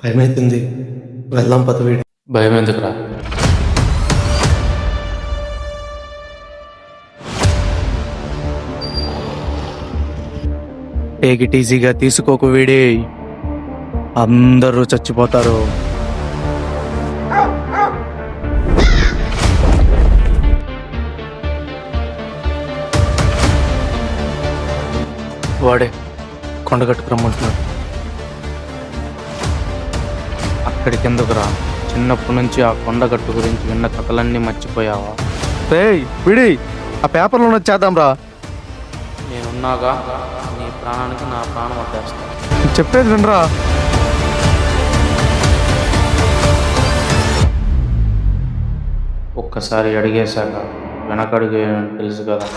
భయమైతుంది. వెళ్దాం పద వీడి. భయం ఎందుకురా? టేక్ ఇట్ ఈజీగా తీసుకోకు వీడి, అందరూ చచ్చిపోతారు. వాడే కొండగట్టుకు రమ్మంటున్నాడు. అక్కడికి ఎందుకురా? చిన్నప్పటి నుంచి ఆ కొండగట్టు గురించి విన్న కథలన్నీ మర్చిపోయావా? రేయ్ విడి, ఆ పేపర్లో ఉన్నది చేద్దాం రా. నేనున్నాగా, నీ ప్రాణానికి నా ప్రాణం వడ్డేస్తా. చెప్పేది వినరా. ఒక్కసారి అడిగేశాక వెనకడుగు తెలుసు కదా.